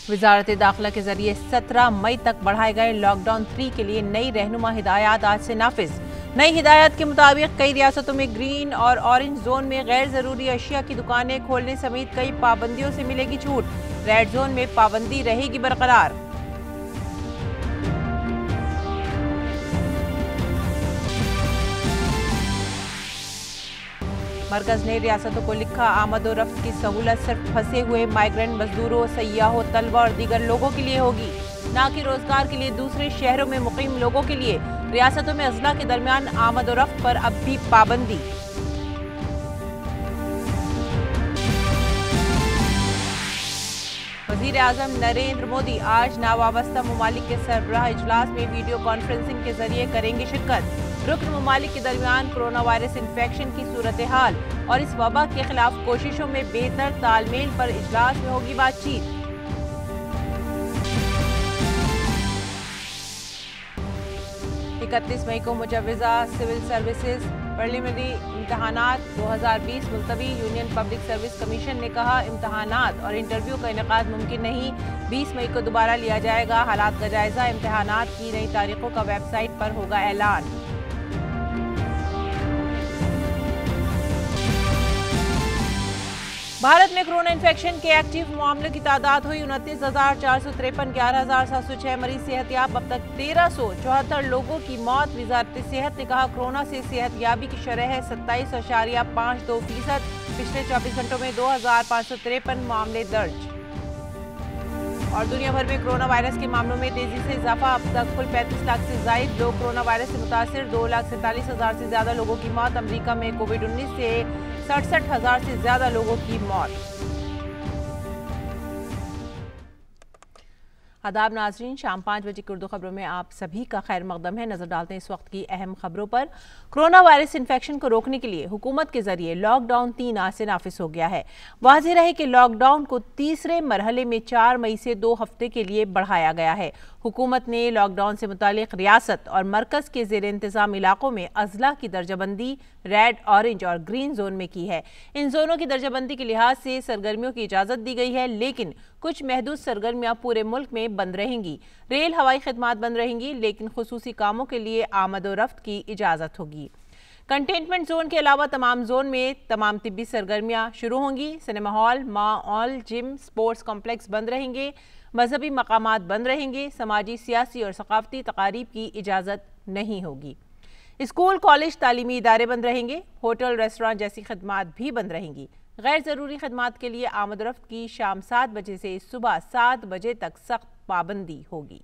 वजारत दाखिला के जरिए 17 मई तक बढ़ाए गए लॉकडाउन 3 के लिए नई रहनुमा हिदायत आज से नाफिज। नई हिदायत के मुताबिक कई रियासतों में ग्रीन और ऑरेंज जोन में गैर जरूरी अशिया की दुकानें खोलने समेत कई पाबंदियों से मिलेगी छूट। रेड जोन में पाबंदी रहेगी बरकरार। मरकज ने रियासतों को लिखा, आमद और रफ्त की सहूलत सिर्फ फंसे हुए माइग्रेंट मजदूरों, सयाहों, तलबा और दीगर लोगों के लिए होगी, न कि रोजगार के लिए दूसरे शहरों में मुकीम लोगों के लिए। रियासतों में अजला के दरमियान आमद और रफ्त पर अब भी पाबंदी। वज़ीर आज़म नरेंद्र मोदी आज नावाबस्ता ममालिक के सरबराह इजलास में वीडियो कॉन्फ्रेंसिंग के जरिए करेंगे शिरकत। रुकन ममालिक के दरमियान कोरोना वायरस इन्फेक्शन की सूरत हाल और इस वबा के खिलाफ कोशिशों में बेहतर तालमेल पर इजलास में होगी बातचीत। इकतीस मई को मुजव्वज़ा सिविल सर्विसेज प्रिलिमिनरी इम्तहानात 2020 मुलतवी। यूनियन पब्लिक सर्विस कमीशन ने कहा, इम्तहानात और इंटरव्यू का इनेकाद मुमकिन नहीं। 20 मई को दोबारा लिया जाएगा हालात का जायजा। इम्तहानात की नई तारीखों का वेबसाइट पर होगा ऐलान। भारत में कोरोना इन्फेक्शन के एक्टिव मामलों की तादाद हुई 29,453, 11,706 मरीज सेहतयाब। अब तक 1,374 लोगों की मौत। वजारत सेहत ने कहा, कोरोना से सेहतयाबी की शरह है 27.52%। पिछले 24 घंटों में 2,553 मामले दर्ज। और दुनिया भर में कोरोना वायरस के मामलों में तेजी से इजाफा। अब तक कुल 35 लाख से जायद लोग कोरोना वायरस से मुतासिर। 2,47,000 से ज्यादा लोगों की मौत। अमेरिका में कोविड-19 से 67,000 से ज्यादा लोगों की मौत। आदाब नाजरीन, शाम 5 बजे की उर्दू खबरों में आप सभी का खैर मकदम है। नजर डालते हैं इस वक्त की अहम खबरों पर। कोरोना वायरस इन्फेक्शन को रोकने के लिए हुकूमत के जरिए लॉकडाउन 3 आज से नाफिज हो गया है। वाज़ेह रहे कि लॉकडाउन को तीसरे मरहले में 4 मई से 2 हफ्ते के लिए बढ़ाया गया है। हुकूमत ने लॉकडाउन से मुतालिक रियासत और मरकज के जेर इंतजाम इलाकों में अजला की दर्जाबंदी रेड, ऑरेंज और ग्रीन जोन में की है। इन जोनों की दर्जाबंदी के लिहाज से सरगर्मियों की इजाजत दी गई है, लेकिन कुछ महदूद सरगर्मियां पूरे मुल्क में बंद रहेंगी। रेल, हवाई खिदमात बंद रहेंगी, लेकिन खुसूसी कामों के लिए आमद और रफ्त की इजाजत होगी। कंटेनमेंट जोन के अलावा तमाम जोन में तमाम तिब्बी सरगर्मियां शुरू होंगी। Cinema hall, mall, gym, sports complex बंद रहेंगे। मजहबी मकामात बंद रहेंगे। समाजी, सियासी और सकाफती तकारीब की इजाज़त नहीं होगी। स्कूल, कॉलेज, तालीमी इदारे बंद रहेंगे। होटल, रेस्टोरेंट जैसी खदमात भी बंद रहेंगी। गैर ज़रूरी खदमात के लिए आमद रफ्त की शाम 7 बजे से सुबह 7 बजे तक सख्त पाबंदी होगी।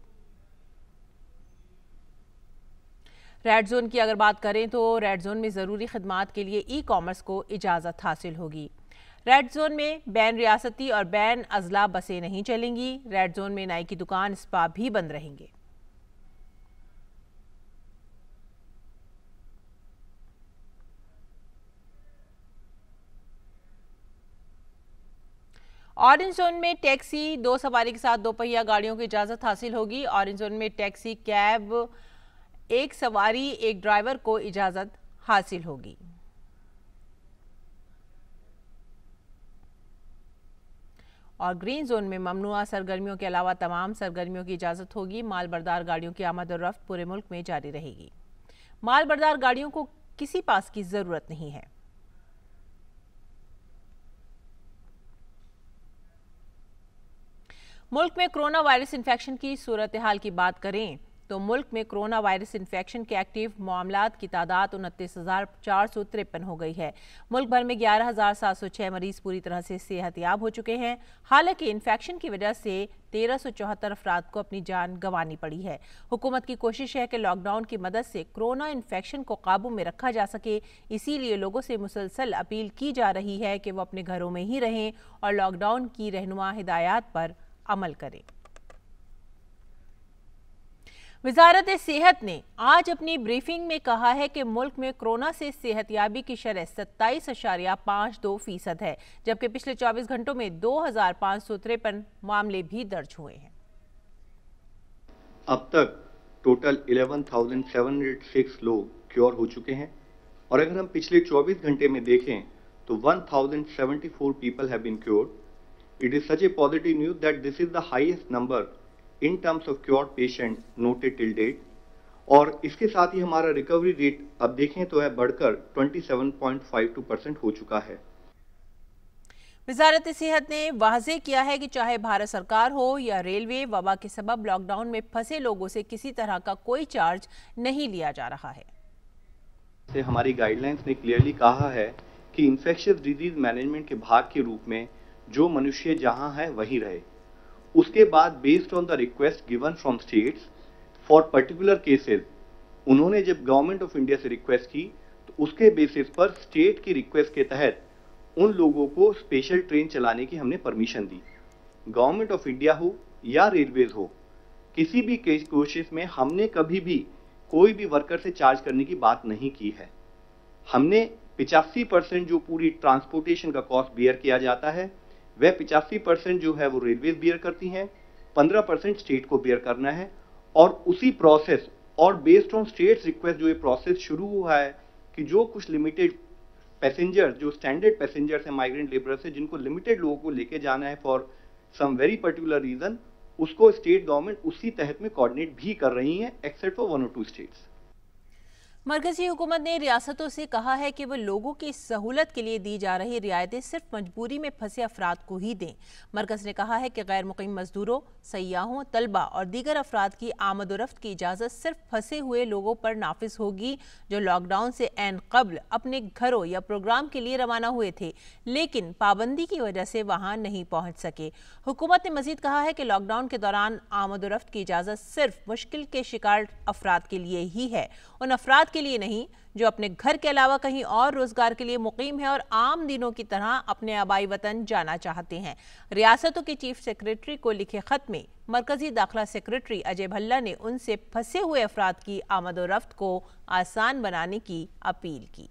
रेड जोन की अगर बात करें तो रेड जोन में ज़रूरी खदमात के लिए ई कॉमर्स को इजाज़त हासिल होगी। रेड जोन में बैन रियासती और बैन अजला बसें नहीं चलेंगी। रेड जोन में नाई की दुकान, स्पा भी बंद रहेंगे। ऑरेंज जोन में टैक्सी, 2 सवारी के साथ 2 पहिया गाड़ियों की इजाजत हासिल होगी। ऑरेंज जोन में टैक्सी, कैब, 1 सवारी 1 ड्राइवर को इजाजत हासिल होगी। और ग्रीन जोन में ममनुआ सरगर्मियों के अलावा तमाम सरगर्मियों की इजाजत होगी। माल बरदार गाड़ियों की आमद और रफ्त पूरे मुल्क में जारी रहेगी। माल बरदार गाड़ियों को किसी पास की जरूरत नहीं है। मुल्क में कोरोना वायरस इन्फेक्शन की सूरत हाल की बात करें तो मुल्क में कोरोना वायरस इन्फेक्शन के एक्टिव मामलात की तादाद 29,453 हो गई है। मुल्क भर में 11,706 मरीज पूरी तरह से सेहतयाब हो चुके हैं। हालांकि इन्फेक्शन की वजह से 1,374 अफराद को अपनी जान गंवानी पड़ी है। हुकूमत की कोशिश है कि लॉकडाउन की मदद से कोरोना इन्फेक्शन को काबू में रखा जा सके। इसीलिए लोगों से मुसलसल अपील की जा रही है कि वो अपने घरों में ही रहें और लॉकडाउन की रहनुमा हिदायत पर अमल करें। वजारत सेहत ने आज अपनी ब्रीफिंग में कहा है कि मुल्क में कोरोना से सेहतयाबी की शरह 27.52% है, जबकि पिछले 24 घंटों में 2,553 मामले भी दर्ज हुए हैं। अब तक टोटल 11,706 लोग क्योर हो चुके हैं और अगर हम पिछले 24 घंटे में देखें तो 1,074 people have been cured. It is such a positive news that this is the highest number in terms of cured patient noted till date. और इसके साथ ही हमारा रिकवरी रेट अब देखें तो है बढ़कर 27.52% हो चुका है। वजारत सेहत ने वाज़ेह किया है कि चाहे भारत सरकार हो या रेलवे, वबा के सबब लॉकडाउन में फंसे लोगों से किसी तरह का कोई चार्ज नहीं लिया जा रहा है। हमारी गाइडलाइंस ने क्लियरली कहा है कि इन्फेक्शियस डिजीज मैनेजमेंट के भाग के रूप में जो मनुष्य जहां है वहीं रहे। उसके बाद based on the request given from states for particular cases, उन्होंने जब गवर्नमेंट ऑफ इंडिया से रिक्वेस्ट की तो उसके बेसिस पर स्टेट की रिक्वेस्ट के तहत उन लोगों को स्पेशल ट्रेन चलाने की हमने permission the. Government of India हो या रेलवेज हो, किसी भी कोशिश में हमने कभी भी कोई भी वर्कर से चार्ज करने की बात नहीं की है। हमने 85% जो पूरी ट्रांसपोर्टेशन का कॉस्ट बियर किया जाता है, वह 85% जो है वो रेलवेज बियर करती हैं, 15% स्टेट को बियर करना है। और उसी प्रोसेस और बेस्ड ऑन स्टेट्स रिक्वेस्ट जो ये प्रोसेस शुरू हुआ है कि जो कुछ लिमिटेड पैसेंजर, जो स्टैंडर्ड पैसेंजर्स हैं, माइग्रेंट लेबरर्स हैं, जिनको लिमिटेड लोगों को लेके जाना है for some very particular reason, उसको स्टेट गवर्नमेंट उसी तहत में कोऑर्डिनेट भी कर रही है एक्सेप्ट फॉर 1 और 2 स्टेट्स। मरकजी हुकूमत ने रियासतों से कहा है कि वो लोगों की सहूलत के लिए दी जा रही रियायतें सिर्फ मजबूरी में फंसे अफराद को ही दें। मरकज ने कहा है कि गैर मुकीम मजदूरों, सयाहों, तलबा और दीगर अफराद की आमद-ओ-रफ्त की इजाज़त सिर्फ फंसे हुए लोगों पर नाफिज होगी जो लॉकडाउन से ऐन कब्ल अपने घरों या प्रोग्राम के लिए रवाना हुए थे लेकिन पाबंदी की वजह से वहाँ नहीं पहुँच सके। हुकूमत ने मजीद कहा है कि लॉकडाउन के दौरान आमद-ओ-रफ्त की इजाज़त सिर्फ मुश्किल के शिकार अफराद के लिए ही है, उन अफराद के लिए नहीं जो अपने घर के अलावा कहीं और रोजगार के लिए मुकीम है और आम दिनों की तरह अपने आबाई वतन जाना चाहते हैं। रियासतों के चीफ सेक्रेटरी को लिखे खत में मरकजी दाखिला सेक्रेटरी अजय भल्ला ने उनसे फंसे हुए अफराद की आमद-ओ-रफ्त को आसान बनाने की अपील की।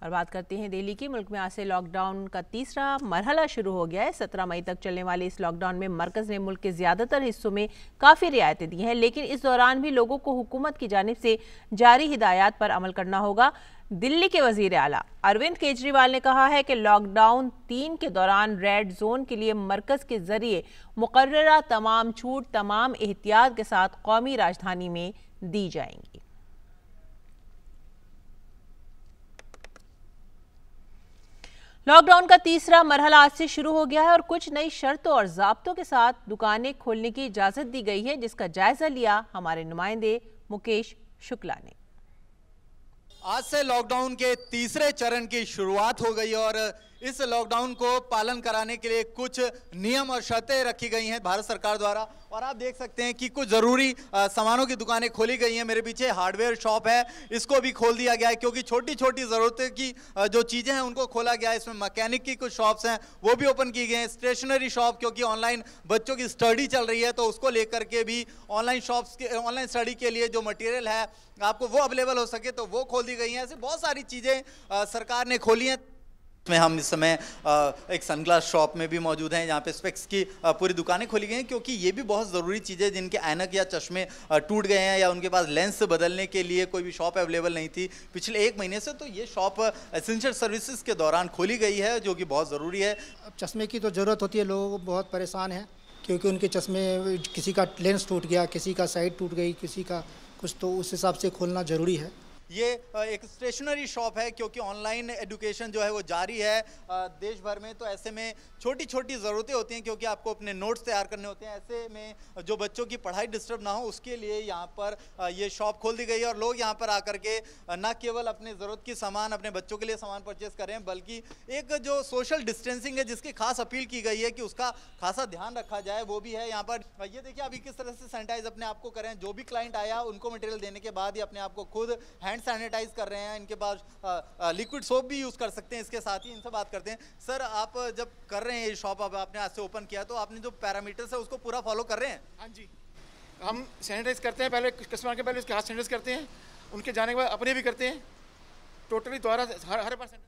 और बात करते हैं दिल्ली की। मुल्क में आज से लॉकडाउन का तीसरा मरहला शुरू हो गया है। 17 मई तक चलने वाले इस लॉकडाउन में मरकज़ ने मुल्क के ज़्यादातर हिस्सों में काफ़ी रियायतें दी हैं, लेकिन इस दौरान भी लोगों को हुकूमत की जानिब से जारी हिदायत पर अमल करना होगा। दिल्ली के वज़ीर आला अरविंद केजरीवाल ने कहा है कि लॉकडाउन 3 के दौरान रेड जोन के लिए मरकज़ के ज़रिए मुकर्ररा तमाम छूट तमाम एहतियात के साथ कौमी राजधानी में दी जाएंगी। लॉकडाउन का तीसरा मरहला आज से शुरू हो गया है और कुछ नई शर्तों और ज़ाब्तों के साथ दुकानें खोलने की इजाज़त दी गई है, जिसका जायजा लिया हमारे नुमाइंदे मुकेश शुक्ला ने। आज से लॉकडाउन के तीसरे चरण की शुरुआत हो गई और इस लॉकडाउन को पालन कराने के लिए कुछ नियम और शर्तें रखी गई हैं भारत सरकार द्वारा। और आप देख सकते हैं कि कुछ ज़रूरी सामानों की दुकानें खोली गई हैं। मेरे पीछे हार्डवेयर शॉप है, इसको भी खोल दिया गया है क्योंकि छोटी छोटी ज़रूरतें की जो चीज़ें हैं उनको खोला गया है। इसमें मैकेनिक की कुछ शॉप्स हैं वो भी ओपन की गई हैं। स्टेशनरी शॉप, क्योंकि ऑनलाइन बच्चों की स्टडी चल रही है तो उसको लेकर के भी ऑनलाइन शॉप्स के ऑनलाइन स्टडी के लिए जो मटेरियल है आपको वो अवेलेबल हो सके तो वो खोल दी गई हैं। ऐसे बहुत सारी चीज़ें सरकार ने खोली हैं। में हम इस समय एक सनग्लास शॉप में भी मौजूद हैं, यहाँ पे स्पेक्स की पूरी दुकानें खोली गई हैं क्योंकि ये भी बहुत ज़रूरी चीज़ें जिनके ऐनक या चश्मे टूट गए हैं या उनके पास लेंस बदलने के लिए कोई भी शॉप अवेलेबल नहीं थी पिछले 1 महीने से, तो ये शॉप एसेंशियल सर्विसेज के दौरान खोली गई है जो कि बहुत ज़रूरी है। चश्मे की तो ज़रूरत होती है, लोग बहुत परेशान हैं क्योंकि उनके चश्मे, किसी का लेंस टूट गया, किसी का साइड टूट गई, किसी का कुछ, तो उस हिसाब से खोलना ज़रूरी है। ये एक स्टेशनरी शॉप है क्योंकि ऑनलाइन एजुकेशन जो है वो जारी है देश भर में, तो ऐसे में छोटी छोटी ज़रूरतें होती हैं क्योंकि आपको अपने नोट्स तैयार करने होते हैं। ऐसे में जो बच्चों की पढ़ाई डिस्टर्ब ना हो उसके लिए यहाँ पर ये शॉप खोल दी गई है और लोग यहाँ पर आकर के न केवल अपने ज़रूरत की सामान, अपने बच्चों के लिए सामान परचेज कर रहे हैं बल्कि एक जो सोशल डिस्टेंसिंग है जिसकी खास अपील की गई है कि उसका खासा ध्यान रखा जाए वो भी है यहाँ पर। ये देखिए अभी किस तरह से सैनिटाइज अपने आप को करें। जो भी क्लाइंट आया उनको मटेरियल देने के बाद ही अपने आप को खुद हैंड सैनिटाइज कर रहे हैं। इनके पास लिक्विड सोप भी यूज़ कर सकते हैं। इसके साथ ही इनसे बात करते हैं। सर, आप जब कर रहे हैं ये शॉप, अब आपने आज से ओपन किया तो आपने जो पैरामीटर्स है उसको पूरा फॉलो कर रहे हैं? हाँ जी, हम सैनिटाइज करते हैं, पहले कस्टमर के पहले उसके हाथ सैनिटाइज करते हैं, उनके जाने के बाद अपने भी करते हैं, टोटली द्वारा हर परसेंट।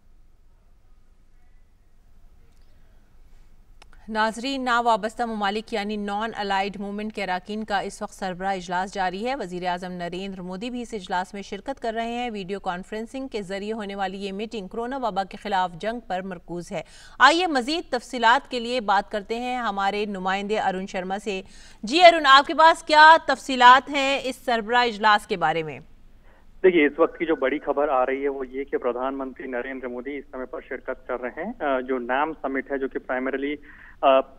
नाजरीन, ना वाबस्ता ममालिक यानी नॉन अलाइड मूवमेंट के अरकान का इस वक्त सरबराह इजलास जारी है। वज़ीर आज़म नरेंद्र मोदी भी इस इजलास में शिरकत कर रहे हैं। वीडियो कॉन्फ्रेंसिंग के जरिए होने वाली ये मीटिंग कोरोना वबा के खिलाफ जंग पर मरकूज है। आइए मजीद तफसीलात के लिए बात करते हैं हमारे नुमाइंदे अरुण शर्मा से। जी अरुण, आपके पास क्या तफसीलात हैं इस सरबराह इजलास के बारे में? देखिए, इस वक्त की जो बड़ी खबर आ रही है वो ये कि प्रधानमंत्री नरेंद्र मोदी इस समय पर शिरकत कर रहे हैं। जो नाम समिट है, जो कि प्राइमरीली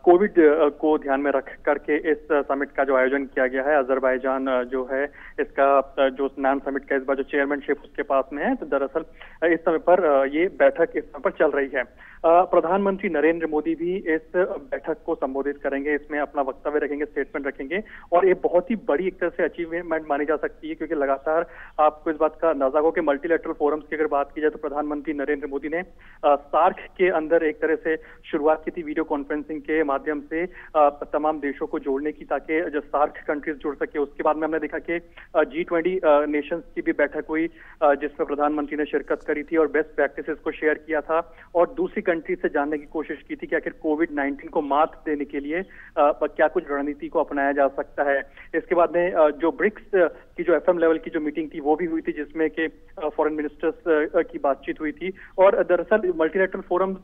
कोविड को ध्यान में रख करके इस समिट का जो आयोजन किया गया है, अजरबैजान जो है इसका जो नाम समिट का इस बार जो चेयरमैनशिप उसके पास में है, तो दरअसल इस समय पर ये बैठक इस समय पर चल रही है। प्रधानमंत्री नरेंद्र मोदी भी इस बैठक को संबोधित करेंगे, इसमें अपना वक्तव्य रखेंगे, स्टेटमेंट रखेंगे और ये बहुत ही बड़ी एक तरह से अचीवमेंट मानी जा सकती है, क्योंकि लगातार आपको इस बात का अंदाजा हो कि मल्टीलैटरल फोरम्स की अगर बात की जाए तो प्रधानमंत्री नरेंद्र मोदी ने सार्क के अंदर एक तरह से शुरुआत की थी वीडियो कॉन्फ्रेंसिंग के माध्यम से तमाम देशों को जोड़ने की, ताकि जो सार्क कंट्रीज जुड़ सके। उसके बाद में हमने देखा कि G20 नेशंस की भी बैठक हुई जिसमें प्रधानमंत्री ने शिरकत करी थी और बेस्ट प्रैक्टिसेस को शेयर किया था और दूसरी कंट्री से जानने की कोशिश की थी कि आखिर कोविड-19 को मात देने के लिए क्या कुछ रणनीति को अपनाया जा सकता है। इसके बाद में जो ब्रिक्स की जो FM लेवल की जो मीटिंग थी वो भी हुई थी, जिसमें कि फॉरेन मिनिस्टर्स की बातचीत हुई थी और दरअसल मल्टीलैटरल फोरम्स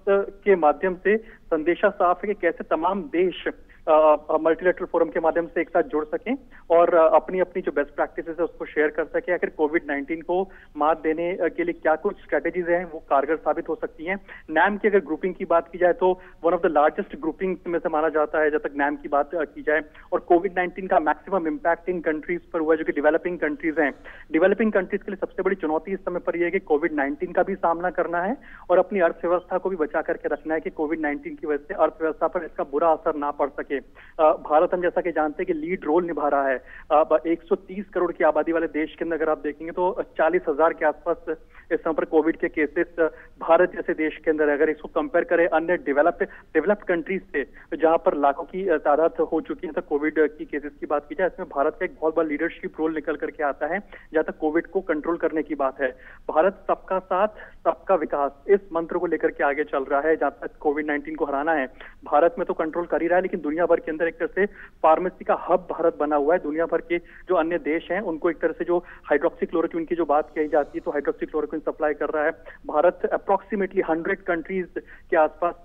के माध्यम से संदेशा साफ है कि कैसे तमाम देश मल्टीलैटरल फोरम के माध्यम से एक साथ जुड़ सकें और अपनी अपनी जो बेस्ट प्रैक्टिसेस है उसको शेयर कर सकें। आखिर कोविड-19 को मात देने के लिए क्या कुछ स्ट्रेटेजीज हैं वो कारगर साबित हो सकती हैं। नैम की अगर ग्रुपिंग की बात की जाए तो one of the largest grouping में से माना जाता है जब तक नैम की बात की जाए, और कोविड-19 का मैक्सिमम इम्पैक्ट इन कंट्रीज पर हुआ है जो कि डेवलपिंग कंट्रीज हैं। डेवलपिंग कंट्रीज के लिए सबसे बड़ी चुनौती इस समय पर यह है कि कोविड-19 का भी सामना करना है और अपनी अर्थव्यवस्था को भी बचा करके रखना है कि कोविड-19 की वजह से अर्थव्यवस्था पर इसका बुरा असर ना पड़ सके। भारत हम जैसा कि जानते हैं कि लीड रोल निभा रहा है। 130 करोड़ की आबादी वाले देश के अंदर अगर आप देखेंगे तो 40,000 के आसपास इस समय पर कोविड के केसेस भारत जैसे देश के अंदर, अगर इसको कंपेयर करें अन्य डेवलप्ड कंट्रीज से जहां पर लाखों की तादाद हो चुकी है, तो कोविड की केसेस की बात की जाए इसमें भारत का एक बहुत बड़ा लीडरशिप रोल निकल करके आता है जहां तक कोविड को कंट्रोल करने की बात है। भारत सबका साथ सबका विकास इस मंत्र को लेकर के आगे चल रहा है। जहां तक कोविड-19 को हराना है, भारत में तो कंट्रोल कर ही रहा है, लेकिन दुनिया भर के अंदर एक तरह से फार्मेसी का हब भारत बना हुआ है। दुनिया भर के जो अन्य देश हैं उनको एक तरह से जो हाइड्रोक्सीक्लोरोक्विन की जो बात कही जाती है तो हाइड्रोक्सीक्लोरोक्विन सप्लाई कर रहा है। भारत अप्रोक्सीमेटली 100 कंट्रीज के आसपास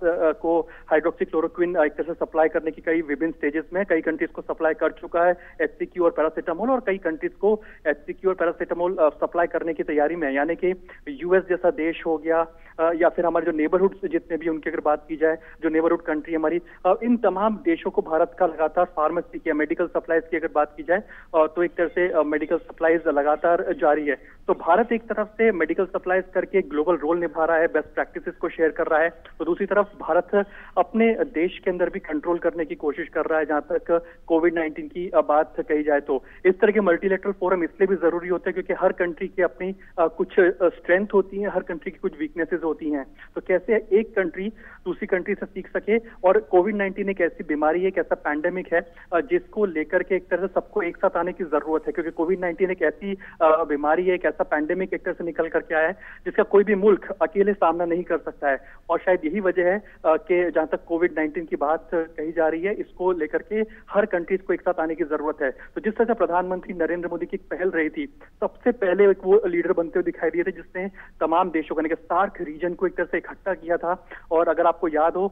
को हाइड्रोक्सीक्लोरोक्विन एक तरह से सप्लाई करने की कई विभिन्न स्टेजेस में कई कंट्रीज को सप्लाई कर चुका है, HCQ और पैरासिटामोल, और कई कंट्रीज को HCQ और पैरासिटामोल सप्लाई करने की तैयारी में, यानी कि US जैसा देश हो गया या फिर हमारे जो नेबरहुड जितने भी उनकी अगर बात की जाए, जो नेबरहुड कंट्री हमारी, इन तमाम देशों को भारत का लगातार फार्मेसी की मेडिकल सप्लाईज की अगर बात की जाए तो एक तरह से मेडिकल सप्लाईज लगातार जारी है। तो भारत एक तरफ से मेडिकल सप्लाईज करके ग्लोबल रोल निभा रहा है, बेस्ट प्रैक्टिसेस को शेयर कर रहा है, तो दूसरी तरफ भारत अपने देश के अंदर भी कंट्रोल करने की कोशिश कर रहा है जहां तक कोविड-19 की बात कही जाए। तो इस तरह के मल्टीलैटरल फोरम इसलिए भी जरूरी होते हैं क्योंकि हर कंट्री की अपनी कुछ स्ट्रेंथ होती है, हर कंट्री की कुछ वीकनेसेस होती हैं, तो कैसे एक कंट्री दूसरी कंट्री से सीख सके। और कोविड-19 एक ऐसी बीमारी है, एक ऐसा पैंडेमिक है जिसको लेकर के एक तरह से सबको एक साथ आने की जरूरत है, क्योंकि कोविड-19 एक ऐसी बीमारी है, एक ऐसा पैंडेमिक एक तरह से निकल करके आया है जिसका कोई भी मुल्क अकेले सामना नहीं कर सकता है। और शायद यही वजह है कि जहां तक कोविड-19 की बात कही जा रही है, इसको लेकर के हर कंट्रीज को एक साथ आने की जरूरत है। तो जिस तरह से प्रधानमंत्री नरेंद्र मोदी की एक पहल रही थी, सबसे पहले एक वो लीडर बनते हुए दिखाई दिए थे जिसने तमाम देशों का सार्क रीजन को एक तरह से इकट्ठा किया था। और अगर आपको याद हो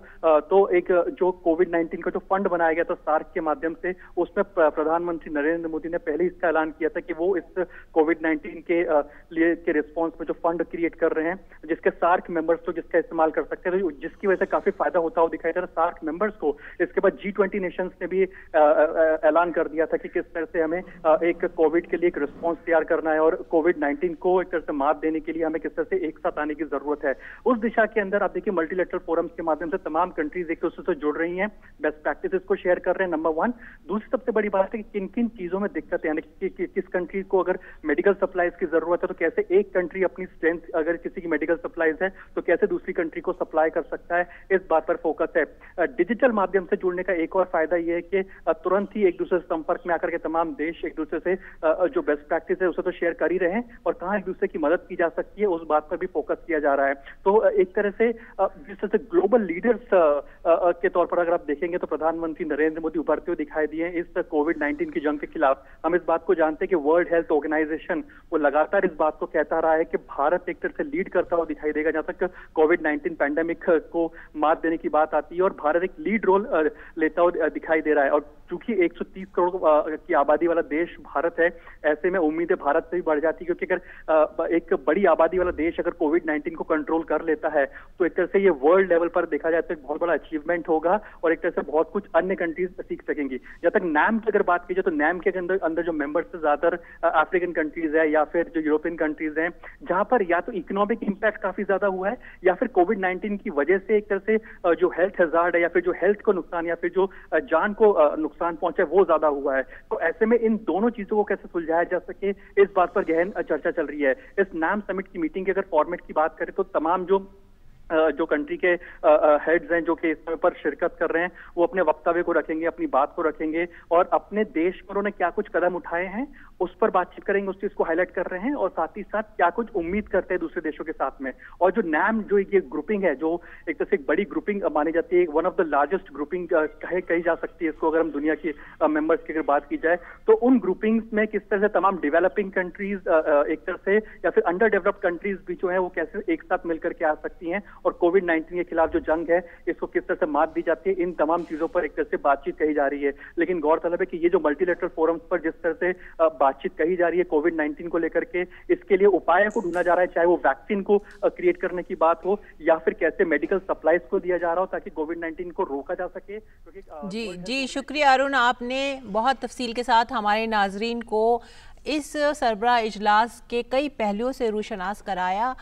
तो एक जो कोविड-19 का जो फंड बनाया गया था सार्क के माध्यम से, उसमें प्रधानमंत्री नरेंद्र मोदी ने पहले इसका ऐलान किया था कि वो इस कोविड-19 के लिए के रिस्पॉन्स में जो फंड क्रिएट कर रहे हैं जिसके सार्क मेंबर्स तो जिसका इस्तेमाल कर सकते हैं, तो जिसकी वजह से काफी फायदा होता हुआ दिखाई दे रहा है सार्क मेंबर्स को। इसके बाद G20 नेशंस ने भी ऐलान कर दिया था कि किस तरह से हमें एक कोविड के लिए एक रिस्पॉन्स तैयार करना है और कोविड-19 को एक तरह से मात देने के लिए हमें किस तरह से एक साथ आने की जरूरत है। उस दिशा के अंदर आप देखिए मल्टीलैटरल फोरम्स के माध्यम से तमाम कंट्रीज एक दूसरे से जुड़ रही हैं, बेस्ट प्रैक्टिसेस को शेयर कर रहे हैं, नंबर 1। दूसरी सबसे बड़ी बात है कि किन किन चीजों में दिक्कत है, यानी कि किस कंट्री को अगर मेडिकल सप्लाईज की जरूरत जरूरत है तो कैसे एक कंट्री अपनी स्ट्रेंथ, अगर किसी की मेडिकल सप्लाईज है तो कैसे दूसरी कंट्री को सप्लाई कर सकता है, इस बात पर फोकस है। डिजिटल माध्यम से जुड़ने का एक और फायदा यह है कि तुरंत ही एक दूसरे से संपर्क में आकर के तमाम देश एक दूसरे से जो बेस्ट प्रैक्टिस है उसे तो शेयर कर ही रहे हैं, और कहाँ एक दूसरे की मदद की जा सकती है उस बात पर भी फोकस किया जा रहा है। तो एक तरह से जिस तरह से ग्लोबल लीडर्स के तौर पर अगर आप देखेंगे तो प्रधानमंत्री नरेंद्र मोदी उभरते हुए दिखाई दिए इस कोविड-19 की जंग के खिलाफ। हम इस बात को जानते हैं कि वर्ल्ड हेल्थ ऑर्गेनाइजेशन वो लगातार इस बात को कहता रहा है कि भारत एक तरह से लीड करता हुआ दिखाई देगा जहां तक कोविड-19 पैंडेमिक को मात देने की बात आती है, और भारत एक लीड रोल लेता हुआ दिखाई दे रहा है। और चूंकि 130 करोड़ की आबादी वाला देश भारत है, ऐसे में उम्मीदें भारत से भी बढ़ जाती है, क्योंकि अगर एक बड़ी आबादी वाला देश अगर कोविड-19 को कंट्रोल कर लेता है तो एक तरह से ये वर्ल्ड लेवल पर देखा जाए तो एक बहुत बड़ा अचीवमेंट होगा, और एक तरह से बहुत कुछ अन्य कंट्रीज सीख सकेंगी। जब तक नैम की अगर बात की जाए तो नैम के अंदर जो मेंबर्स से ज्यादातर अफ्रीकन कंट्रीज है या फिर जो यूरोपियन कंट्रीज हैं, जहां पर या तो इकोनॉमिक इंपैक्ट काफी ज्यादा हुआ है या फिर कोविड-19 की वजह से एक तरह से जो हेल्थ हैजार्ड है या फिर जो हेल्थ को नुकसान या फिर जो जान को नुकसान पहुंचा वो ज्यादा हुआ है। तो ऐसे में इन दोनों चीजों को कैसे सुलझाया जा सके, इस बात पर गहन चर्चा चल रही है। इस नाम समिट की मीटिंग के अगर फॉर्मेट की बात करें तो तमाम जो कंट्री के हेड्स हैं जो कि इस समय पर शिरकत कर रहे हैं वो अपने वक्तव्य को रखेंगे, अपनी बात को रखेंगे, और अपने देश में उन्होंने क्या कुछ कदम उठाए हैं उस पर बातचीत करेंगे, उस चीज को हाईलाइट कर रहे हैं, और साथ ही साथ क्या कुछ उम्मीद करते हैं दूसरे देशों के साथ में। और जो नैम जो ये ग्रुपिंग है, जो एक तरह से एक बड़ी ग्रुपिंग मानी जाती है, one of the largest grouping कही जा सकती है इसको, अगर हम दुनिया की मेंबर्स की अगर बात की जाए तो उन ग्रुपिंग्स में किस तरह से तमाम डेवलपिंग कंट्रीज एक तरह से या फिर अंडर डेवलप्ड कंट्रीज भी जो है वो कैसे एक साथ मिलकर के आ सकती हैं, और कोविड-19 के खिलाफ जो जंग है इसको किस तरह से मात दी जाती है, इन तमाम चीजों पर एक तरह से बातचीत कही जा रही है। लेकिन गौरतलब है कि ये जो मल्टीलेटरल फोरम्स पर जिस तरह से बातचीत कही जा रही है कोविड-19 को लेकर के, इसके लिए उपाय को ढूंढा जा रहा है, चाहे वो वैक्सीन को क्रिएट करने की बात हो या फिर कैसे मेडिकल सप्लाईज को दिया जा रहा हो ताकि कोविड-19 को रोका जा सके। क्योंकि जी शुक्रिया अरुण, आपने बहुत तफसील के साथ हमारे नाजरीन को इस सरबराह इजलास के कई पहलुओं से रोशनास कराया।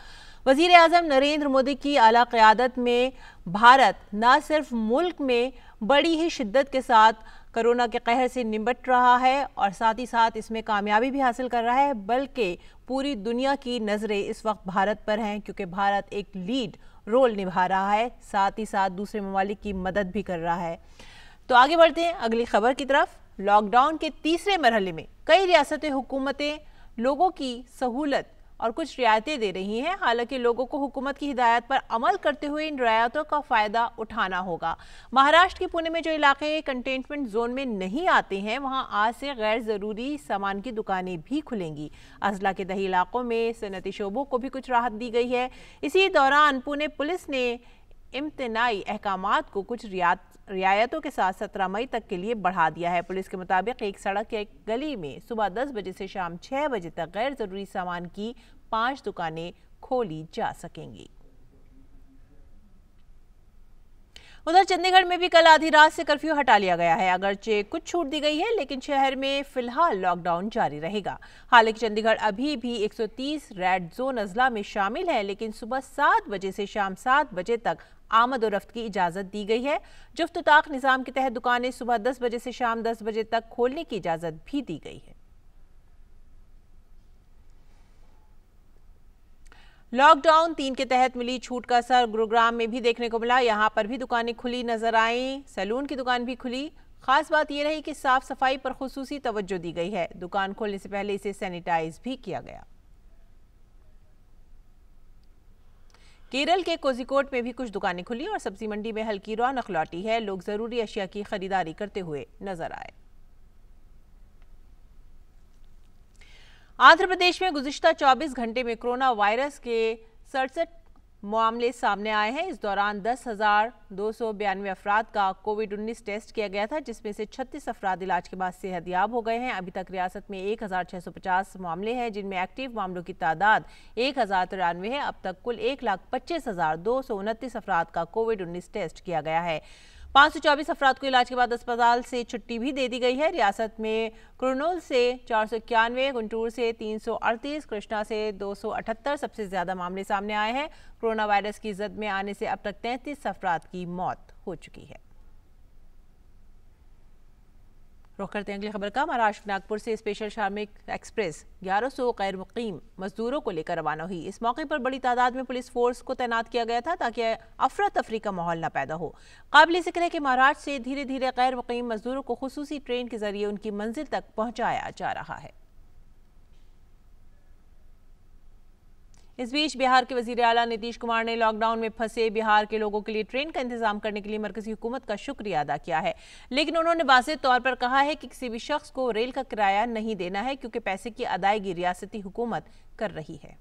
वज़ीर आज़म नरेंद्र मोदी की आला क़यादत में भारत न सिर्फ मुल्क में बड़ी ही शिद्दत के साथ कोरोना के कहर से निपट रहा है और साथ ही साथ इसमें कामयाबी भी हासिल कर रहा है, बल्कि पूरी दुनिया की नज़रें इस वक्त भारत पर हैं, क्योंकि भारत एक लीड रोल निभा रहा है, साथ ही साथ दूसरे ममालिक की मदद भी कर रहा है। तो आगे बढ़ते हैं अगली खबर की तरफ। लॉकडाउन के तीसरे मरहले में कई रियासतें हुकूमतें लोगों की सहूलत और कुछ रियायतें दे रही हैं। हालांकि लोगों को हुकूमत की हिदायत पर अमल करते हुए इन रियायतों का फ़ायदा उठाना होगा। महाराष्ट्र के पुणे में जो इलाके कंटेनमेंट जोन में नहीं आते हैं, वहां आज से गैर ज़रूरी सामान की दुकानें भी खुलेंगी। अजला के दही इलाकों में सनती शोबों को भी कुछ राहत दी गई है। इसी दौरान पुणे पुलिस ने इम्तनाई अहकामात को कुछ रियायतों के साथ 17 मई तक के लिए बढ़ा दिया है। पुलिस के मुताबिक एक सड़क या एक गली में सुबह 10 बजे से शाम 6 बजे तक गैर जरूरी सामान की 5 दुकानें खोली जा सकेंगी। उधर चंडीगढ़ में भी कल आधी रात से कर्फ्यू हटा लिया गया है। अगरचे कुछ छूट दी गई है, लेकिन शहर में फिलहाल लॉकडाउन जारी रहेगा। हालांकि चंडीगढ़ अभी भी 130 रेड जोन अजला में शामिल है, लेकिन सुबह 7 बजे से शाम 7 बजे तक आमद और रफ्त की इजाज़त दी गई है। जुफ्त ताक निज़ाम के तहत दुकानें सुबह 10 बजे से शाम 10 बजे तक खोलने की इजाज़त भी दी गई है। लॉकडाउन 3 के तहत मिली छूट का असर गुरुग्राम में भी देखने को मिला। यहां पर भी दुकानें खुली नजर आईं, सैलून की दुकान भी खुली। खास बात यह रही कि साफ सफाई पर खुसूसी तवज्जो दी गई है। दुकान खोलने से पहले इसे सैनिटाइज भी किया गया। केरल के कोझिकोड में भी कुछ दुकानें खुली और सब्जी मंडी में हल्की रौनक लौटी है। लोग जरूरी अशिया की खरीदारी करते हुए नजर आए। आंध्र प्रदेश में गुज़िश्ता 24 घंटे में कोरोना वायरस के 67 मामले सामने आए हैं। इस दौरान 10,292 अफराद का कोविड-19 टेस्ट किया गया था, जिसमें से 36 अफराद इलाज के बाद सेहतयाब हो गए हैं। अभी तक रियासत में 1,650 मामले हैं, जिनमें एक्टिव मामलों की तादाद 1,093 है। अब तक कुल 1,25,229 अफराद का कोविड-19 टेस्ट किया गया है। 524 अफराद को इलाज के बाद अस्पताल से छुट्टी भी दे दी गई है। रियासत में कुर्नूल से 491, गुंटूर से 338, कृष्णा से 278 सबसे ज्यादा मामले सामने आए हैं। कोरोना वायरस की जद में आने से अब तक 33 अफराद की मौत हो चुकी है। रुख करते हैं अगली खबर का। महाराष्ट्र नागपुर से स्पेशल श्रमिक एक्सप्रेस 1100 गैर मुकीम मजदूरों को लेकर रवाना हुई। इस मौके पर बड़ी तादाद में पुलिस फोर्स को तैनात किया गया था ताकि अफरा तफरी का माहौल न पैदा हो। काबिल जिक्र है कि महाराष्ट्र से धीरे धीरे गैर मुकीम मजदूरों को खुसूसी ट्रेन के जरिए उनकी मंजिल तक पहुंचाया जा रहा है। इस बीच बिहार के वजीर आला नीतीश कुमार ने लॉकडाउन में फंसे बिहार के लोगों के लिए ट्रेन का इंतजाम करने के लिए मरकजी हुकूमत का शुक्रिया अदा किया है, लेकिन उन्होंने वाज़ेह तौर पर कहा है कि किसी भी शख्स को रेल का किराया नहीं देना है क्योंकि पैसे की अदायगी रियासती हुकूमत कर रही है।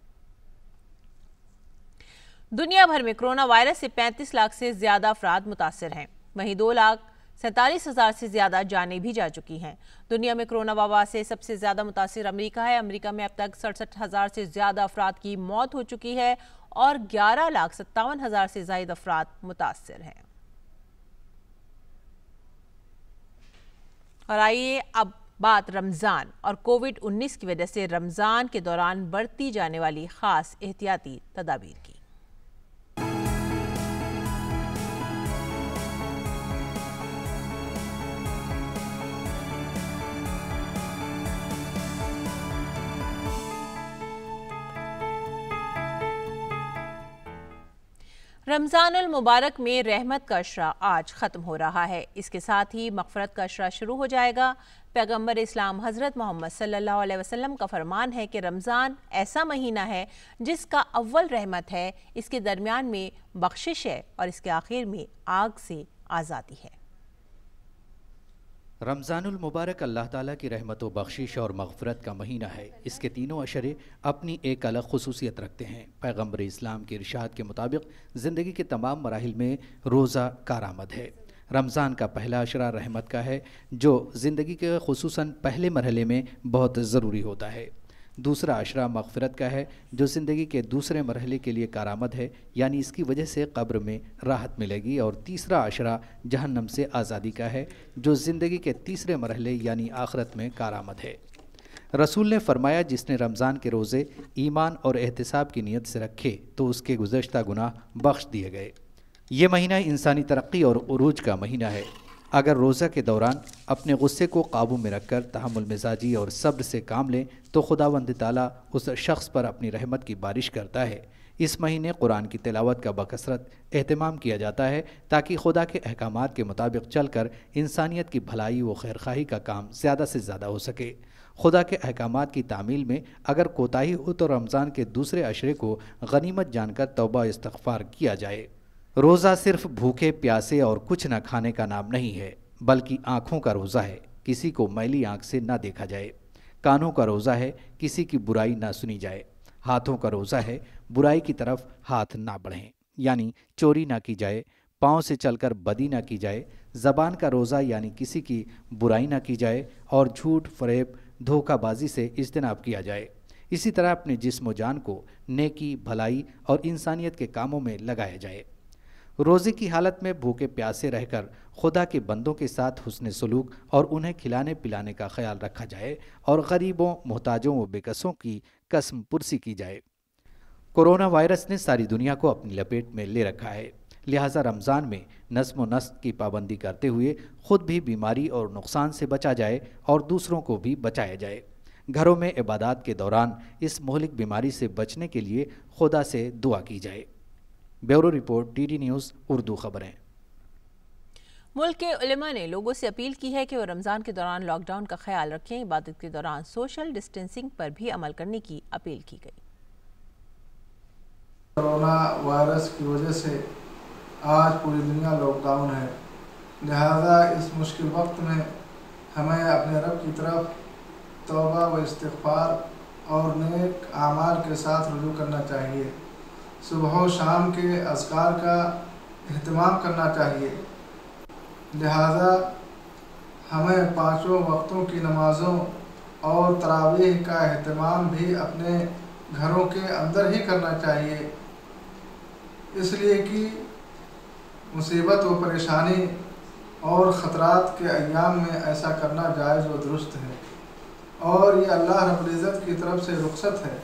दुनिया भर में कोरोना वायरस से 35 लाख से ज्यादा अफराद मुतासिर हैं, वहीं 2,47,000 से ज्यादा जानें भी जा चुकी हैं। दुनिया में कोरोना वबा से सबसे ज्यादा मुतासिर अमेरिका है। अमेरिका में अब तक 67,000 से ज्यादा अफराद की मौत हो चुकी है और 11,57,000 से ज्यादा अफराद मुतासिर हैं। और आइए अब बात रमजान और कोविड-19 की वजह से रमजान के दौरान बरती जाने वाली खास एहतियाती तदाबीर की। रमजानुल मुबारक में रहमत का अशरा आज ख़त्म हो रहा है। इसके साथ ही मग़फ़रत का अशरा शुरू हो जाएगा। पैगम्बर इस्लाम हज़रत मोहम्मद सल्लल्लाहु अलैहि वसल्लम का फरमान है कि रमज़ान ऐसा महीना है जिसका अव्वल रहमत है, इसके दरमियान में बख्शिश है और इसके आखिर में आग से आज़ादी है। रमज़ानुल मुबारक अल्लाह ताला की रहमत व बख्शिश और मग़फ़रत का महीना है। इसके तीनों अशरे अपनी एक अलग खुसूसियत रखते हैं। पैगम्बर इस्लाम के इरशाद के मुताबिक ज़िंदगी के तमाम मराहिल में रोज़ा कारआमद है। रमज़ान का पहला अशरा रहमत का है जो ज़िंदगी के खुसूसन पहले मरहले में बहुत ज़रूरी होता है। दूसरा अशरा मग़फ़रत का है जो ज़िंदगी के दूसरे मरहले के लिए कारआमद है, यानी इसकी वजह से कब्र में राहत मिलेगी। और तीसरा अशरा जहन्नम से आज़ादी का है जो ज़िंदगी के तीसरे मरहले यानी आखिरत में कारआमद है। रसूल ने फरमाया, जिसने रमज़ान के रोज़े ईमान और एहतिसाब की नीयत से रखे तो उसके गुज़श्ता गुनाह बख्श दिए गए। ये महीना इंसानी तरक्की और उरूज का महीना है। अगर रोज़ा के दौरान अपने गुस्से को काबू में रखकर तहम्मुल मिजाजी और सब्र से काम लें तो खुदावंद ताला उस शख्स पर अपनी रहमत की बारिश करता है। इस महीने कुरान की तिलावत का बकसरत एहतमाम किया जाता है ताकि खुदा के अहकामात के मुताबिक चलकर इंसानियत की भलाई व खैरखाही का काम ज़्यादा से ज़्यादा हो सके। खुदा के अहकामात की तामील में अगर कोताही हो तो रमज़ान के दूसरे अशरे को गनीमत जानकर तौबा इस्तग़फ़ार किया जाए। रोज़ा सिर्फ भूखे प्यासे और कुछ न खाने का नाम नहीं है, बल्कि आँखों का रोज़ा है, किसी को मैली आँख से ना देखा जाए। कानों का रोज़ा है, किसी की बुराई ना सुनी जाए। हाथों का रोज़ा है, बुराई की तरफ हाथ ना बढ़ें, यानी चोरी ना की जाए। पाँव से चलकर बदी ना की जाए। ज़बान का रोज़ा यानी किसी की बुराई ना की जाए और झूठ, फरेब, धोखाबाजी से इज्तनाब किया जाए। इसी तरह अपने जिस्म व जान को नेकी, भलाई और इंसानियत के कामों में लगाया जाए। रोज़े की हालत में भूखे प्यासे रहकर खुदा के बंदों के साथ हुस्न सलूक और उन्हें खिलाने पिलाने का ख्याल रखा जाए और गरीबों, मोहताजों व बेकसों की कसम पुरसी की जाए। कोरोना वायरस ने सारी दुनिया को अपनी लपेट में ले रखा है, लिहाजा रमज़ान में नस्म व नस्क की पाबंदी करते हुए खुद भी बीमारी और नुकसान से बचा जाए और दूसरों को भी बचाया जाए। घरों में इबादत के दौरान इस मोहलिक बीमारी से बचने के लिए खुदा से दुआ की जाए। Bureau report, DD news Urdu खबरें। मुल्क के उलेमा ने लोगों से अपील की है कि वो रमज़ान के दौरान लॉकडाउन का ख्याल रखें। इबादत के दौरान सोशल डिस्टेंसिंग पर भी अमल करने की अपील की गई। कोरोना वायरस की वजह से आज पूरी दुनिया लॉकडाउन है, लिहाजा इस मुश्किल वक्त में हमें अपने रब की तरफ तौबा व इस्तिग़फ़ार और नेक आमाल के साथ रुजू करना चाहिए। सुबह व शाम के अज़कार का अहतमाम करना चाहिए। लिहाजा हमें पाँचों वक्तों की नमाज़ों और तरावीह का अहतमाम भी अपने घरों के अंदर ही करना चाहिए, इसलिए कि मुसीबत व परेशानी और ख़तरात के अय्याम में ऐसा करना जायज़ व दुरुस्त है और ये अल्लाह रब्बुल इज़्ज़त की तरफ से रुख़सत है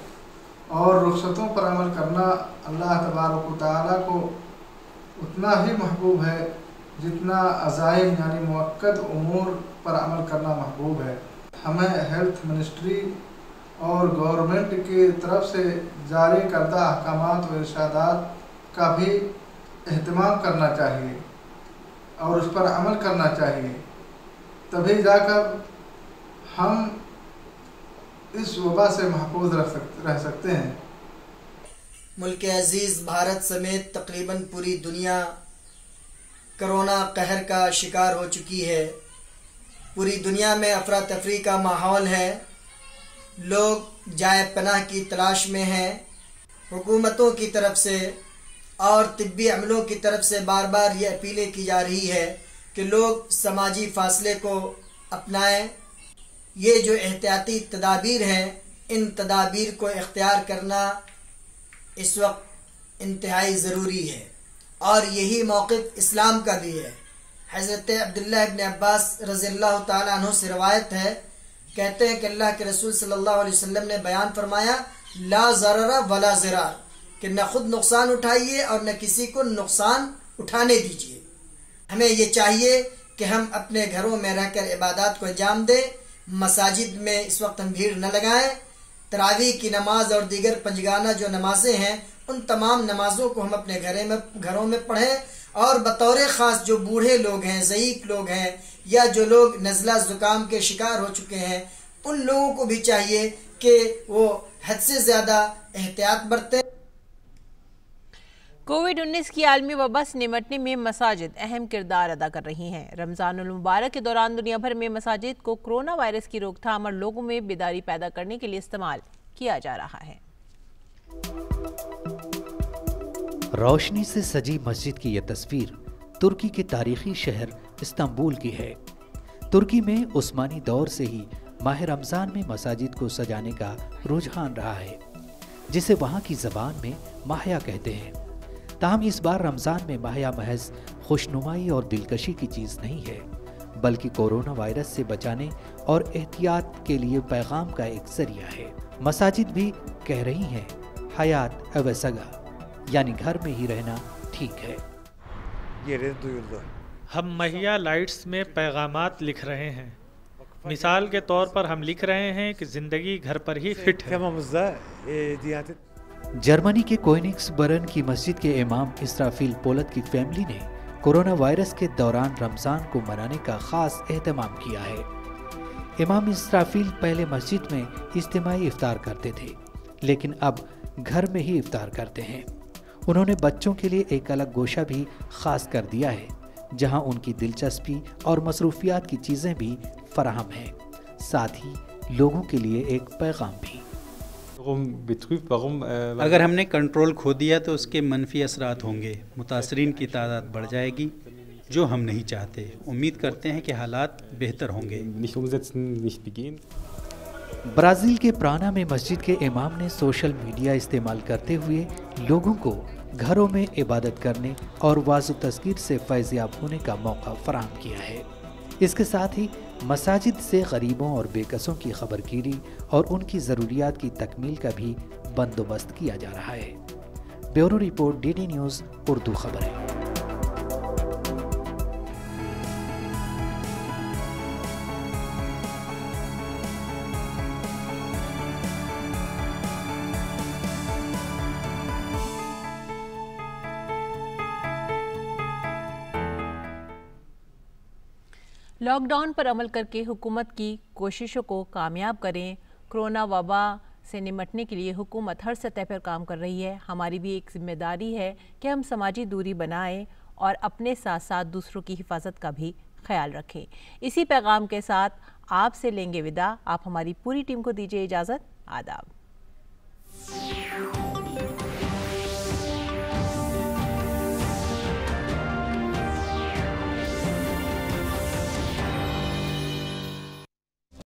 और रुख़सतों पर अमल करना अल्लाह तबारक व तआला को उतना ही महबूब है जितना अज़ाइम यानी मुअक्कद उमूर पर अमल करना महबूब है। हमें हेल्थ मिनिस्ट्री और गवर्नमेंट की तरफ से जारी करदा अहकामात व इरशादात का भी एहतमाम करना चाहिए और उस पर अमल करना चाहिए, तभी जाकर हम इस वबा से महफूज रह सकते हैं। मुल्क अजीज़ भारत समेत तकरीबन पूरी दुनिया कोरोना कहर का शिकार हो चुकी है। पूरी दुनिया में अफरा तफरी का माहौल है, लोग जाए पनाह की तलाश में हैं। हुकूमतों की तरफ से और तिब्बी अमलों की तरफ से बार बार ये अपीलें की जा रही है कि लोग समाजी फासले को अपनाएं। ये जो एहतियाती तदाबीर हैं, इन तदाबीर को इख्तियार करना इस वक्त इंतहाई ज़रूरी है और यही मौक़िफ़ इस्लाम का भी है। हज़रत अब्दुल्लाह इब्न अब्बास रज़ियल्लाहु ताला अन्हु से रवायत है, कहते हैं कि अल्लाह के रसूल सल्लल्लाहु अलैहि वसल्लम ने बयान फरमाया, ला ज़ररा वला ज़िरार, कि न खुद नुकसान उठाइए और न किसी को नुकसान उठाने दीजिए। हमें ये चाहिए कि हम अपने घरों में रहकर इबादत को अंजाम दें। मसाजिद में इस वक्त हम भीड़ न लगाएं। तरावी की नमाज और दीगर पंजगाना जो नमाजें हैं, उन तमाम नमाजों को हम अपने घरों में पढ़ें और बतौर ख़ास जो बूढ़े लोग हैं, ज़ईफ़ लोग हैं या जो लोग नज़ला ज़ुकाम के शिकार हो चुके हैं, उन लोगों को भी चाहिए कि वो हद से ज़्यादा एहतियात बरतें। कोविड-19 की आलमी वबा से निपटने में मसाजिद अहम किरदार अदा कर रही हैं। रमज़ानुल मुबारक के दौरान दुनिया भर में मसाजिद को कोरोना वायरस की रोकथाम और लोगों में बेदारी पैदा करने के लिए इस्तेमाल किया जा रहा है। रोशनी से सजी मस्जिद की यह तस्वीर तुर्की के तारीखी शहर इस्तांबुल की है। तुर्की में उस्मानी दौर से ही माह रमज़ान में मसाजिद को सजाने का रुझान रहा है, जिसे वहाँ की ज़बान में माहिया कहते हैं। ताहम इस बार रमज़ान में माहिया महज खुशनुमाई और दिलकशी की चीज़ नहीं है, बल्कि कोरोना वायरस से बचाने और एहतियात के लिए पैगाम का एक जरिया है। मसाजिद भी कह रही हैं, हयात अवसगा, यानी घर में ही रहना ठीक है। हम महिया लाइट्स में पैगामात लिख रहे हैं। मिसाल के तौर पर हम लिख रहे हैं कि ज़िंदगी घर पर ही फिट है। जर्मनी के कोनिग्सबर्ग की मस्जिद के इमाम इसराफिल पोलत की फैमिली ने कोरोना वायरस के दौरान रमज़ान को मनाने का ख़ास एहतमाम किया है। इमाम इसराफिल पहले मस्जिद में इज्तिमाई इफ्तार करते थे, लेकिन अब घर में ही इफ्तार करते हैं। उन्होंने बच्चों के लिए एक अलग गोशा भी ख़ास कर दिया है, जहां उनकी दिलचस्पी और मसरूफियात की चीज़ें भी फराहम हैं, साथ ही लोगों के लिए एक पैगाम भी। अगर हमने कंट्रोल खो दिया तो उसके मनफी असरात होंगे, मुतासरीन की तादाद बढ़ जाएगी, जो हम नहीं चाहते। उम्मीद करते हैं कि हालात बेहतर होंगे। ब्राज़ील के प्राना में मस्जिद के इमाम ने सोशल मीडिया इस्तेमाल करते हुए लोगों को घरों में इबादत करने और वाज़ तज़कीर से फैज़याब होने का मौका फराहम किया है। इसके साथ ही मसाजिद से गरीबों और बेकसों की खबरगिरी और उनकी ज़रूरियात की तकमील का भी बंदोबस्त किया जा रहा है। Bureau report, DD news Urdu खबरें। लॉकडाउन पर अमल करके हुकूमत की कोशिशों को कामयाब करें। कोरोना वबा से निपटने के लिए हुकूमत हर सतह पर काम कर रही है। हमारी भी एक जिम्मेदारी है कि हम समाजी दूरी बनाएं और अपने साथ साथ दूसरों की हिफाजत का भी ख्याल रखें। इसी पैगाम के साथ आपसे लेंगे विदा। आप हमारी पूरी टीम को दीजिए इजाज़त। आदाब।